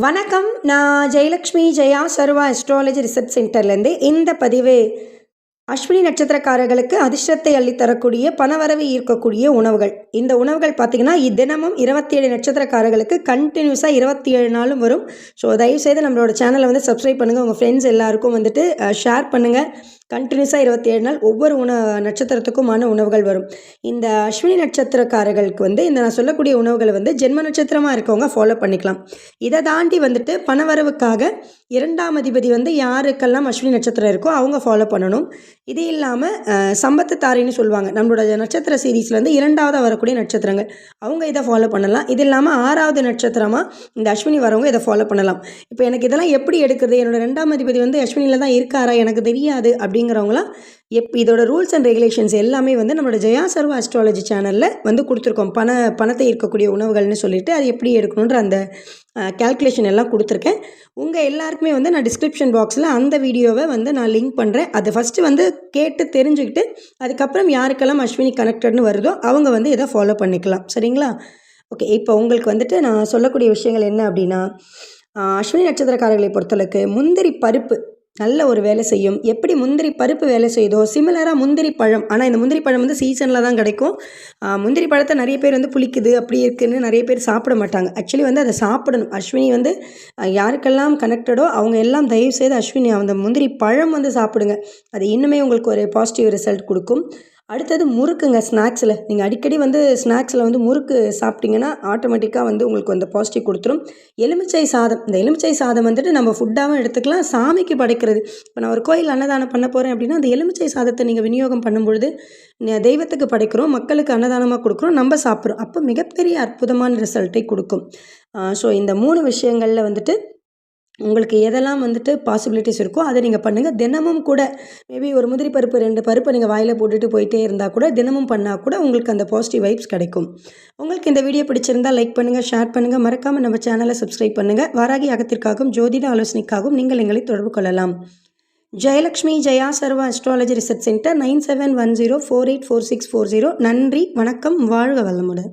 வணக்கம். நான் ஜெயலக்ஷ்மி ஜெயா சர்வா astrology research சென்டர்லேருந்து இந்த பதிவு அஸ்வினி நட்சத்திரக்காரர்களுக்கு அதிர்ஷ்டத்தை அள்ளித்தரக்கூடிய பணவரவு ஈர்க்கக்கூடிய உணவுகள். இந்த உணவுகள் பார்த்திங்கன்னா தினமும் 27 நட்சத்திரக்காரர்களுக்கு கண்டினியூஸாக 27 நாளும் வரும். ஸோ தயவுசெய்து நம்மளோட சேனலை வந்து சப்ஸ்கிரைப் பண்ணுங்கள். உங்கள் ஃப்ரெண்ட்ஸ் எல்லாருக்கும் வந்துட்டு ஷேர் பண்ணுங்கள். கண்டினியூஸாக 27 நாள் ஒவ்வொரு நட்சத்திரத்துக்குமான உணவுகள் வரும். இந்த அஸ்வினி நட்சத்திரக்காரர்களுக்கு வந்து இந்த நான் சொல்லக்கூடிய உணவுகளை வந்து ஜென்ம நட்சத்திரமாக இருக்கவங்க ஃபாலோ பண்ணிக்கலாம். இதை தாண்டி வந்துட்டு பணவரவுக்காக 2ஆம் அதிபதி வந்து யாருக்கெல்லாம் அஸ்வினி நட்சத்திரம் இருக்கோ அவங்க ஃபாலோ பண்ணணும். இது இல்லாமல் சம்பத்து தாரின்னு சொல்லுவாங்க. நம்மளோட நட்சத்திர சீரீஸில் வந்து 2ஆவதாக வரக்கூடிய நட்சத்திரங்கள் அவங்க இதை ஃபாலோ பண்ணலாம். இது இல்லாமல் 6ஆவது நட்சத்திரமாக இந்த அஸ்வினி வரவங்க இதை ஃபாலோ பண்ணலாம். இப்போ எனக்கு இதெல்லாம் எப்படி எடுக்கிறது, என்னோட 2ஆம் அதிபதி வந்து அஸ்வினியில் தான் இருக்காரா எனக்கு தெரியாது அப்படிங்கிறவங்களாம் இதோட ரூல்ஸ் அண்ட் ரெகுலேஷன்ஸ் எல்லாமே வந்து நம்மளோட ஜெயா சர்வா அஸ்ட்ராலஜி சேனலில் வந்து கொடுத்துருக்கோம். பணத்தை ஈர்க்கக்கூடிய உணவுகள்னு சொல்லிட்டு அது எப்படி எடுக்கணுன்ற அந்த கேல்குலேஷன் எல்லாம் கொடுத்துருக்கேன். உங்கள் எல்லாருக்குமே வந்து நான் டிஸ்கிரிப்ஷன் பாக்ஸில் அந்த வீடியோவை வந்து நான் லிங்க் பண்ணுறேன். அதை ஃபஸ்ட்டு வந்து கேட்டு தெரிஞ்சுக்கிட்டு அதுக்கப்புறம் யாருக்கெல்லாம் அஸ்வினி கனெக்டட்னு வருதோ அவங்க வந்து இதை ஃபாலோ பண்ணிக்கலாம். சரிங்களா? ஓகே. இப்போ உங்களுக்கு வந்துட்டு நான் சொல்லக்கூடிய விஷயங்கள் என்ன அப்படின்னா, அஸ்வினி நட்சத்திரக்காரர்களை பொறுத்தளவுக்கு முந்திரி பருப்பு நல்ல ஒரு வேலை செய்யும். எப்படி முந்திரி பருப்பு வேலை செய்தோ சிமிலராக முந்திரி பழம், ஆனால் இந்த முந்திரி பழம் வந்து சீசனில் தான் கிடைக்கும். முந்திரி பழத்தை நிறைய பேர் வந்து புளிக்குது அப்படி இருக்குதுன்னு நிறைய பேர் சாப்பிட மாட்டாங்க. ஆக்சுவலி வந்து அதை சாப்பிடணும். அஸ்வினி வந்து யாருக்கெல்லாம் கனெக்டடோ அவங்க எல்லாம் தயவுசெய்து அஸ்வினி அந்த முந்திரி பழம் வந்து சாப்பிடுங்க. அது இன்னுமே உங்களுக்கு ஒரு பாசிட்டிவ் ரிசல்ட் கொடுக்கும். அடுத்தது முறுக்குங்க. ஸ்நாக்ஸில் நீங்கள் அடிக்கடி வந்து ஸ்நாக்ஸில் வந்து முறுக்கு சாப்பிட்டிங்கன்னா ஆட்டோமேட்டிக்காக வந்து உங்களுக்கு வந்து பாசிட்டிவ் கொடுத்துரும். எலுமிச்சை சாதம், இந்த எலுமிச்சை சாதம் வந்துட்டு நம்ம ஃபுட்டாகவும் எடுத்துக்கலாம், சாமிக்கு படைக்கிறது. இப்போ நான் ஒரு கோயில் அன்னதானம் பண்ண போகிறேன் அப்படின்னா அந்த எலுமிச்சை சாதத்தை நீங்கள் விநியோகம் பண்ணும்பொழுது தெய்வத்துக்கு படைக்கிறோம், மக்களுக்கு அன்னதானமாக கொடுக்குறோம், நம்ம சாப்பிட்றோம். அப்போ மிகப்பெரிய அற்புதமான ரிசல்ட்டை கொடுக்கும். ஸோ இந்த 3 விஷயங்களில் வந்துட்டு உங்களுக்கு எதெல்லாம் வந்துட்டு பாசிபிலிட்டிஸ் இருக்கோ அதை நீங்கள் பண்ணுங்கள். தினமும் கூட மேபி ஒரு முந்திரி பருப்பு 2 பருப்பை நீங்கள் வாயில் போட்டுட்டு போயிட்டே இருந்தால் கூட தினமும் பண்ணால் கூட உங்களுக்கு அந்த பாசிட்டிவ் வைப்ஸ் கிடைக்கும். உங்களுக்கு இந்த வீடியோ பிடிச்சிருந்தால் லைக் பண்ணுங்கள், ஷேர் பண்ணுங்கள், மறக்காமல் நம்ம சேனலை சப்ஸ்கிரைப் பண்ணுங்கள். வாராகி அகத்திற்காகவும் ஜோதிட ஆலோசனைக்காகவும் நீங்கள் எங்களை தொடர்பு கொள்ளலாம். ஜெயலக்ஷ்மி ஜெயா சர்வா அஸ்ட்ராலஜி ரிசர்ச் சென்டர் 9710484640. நன்றி, வணக்கம், வாழ்க வளமுடன்.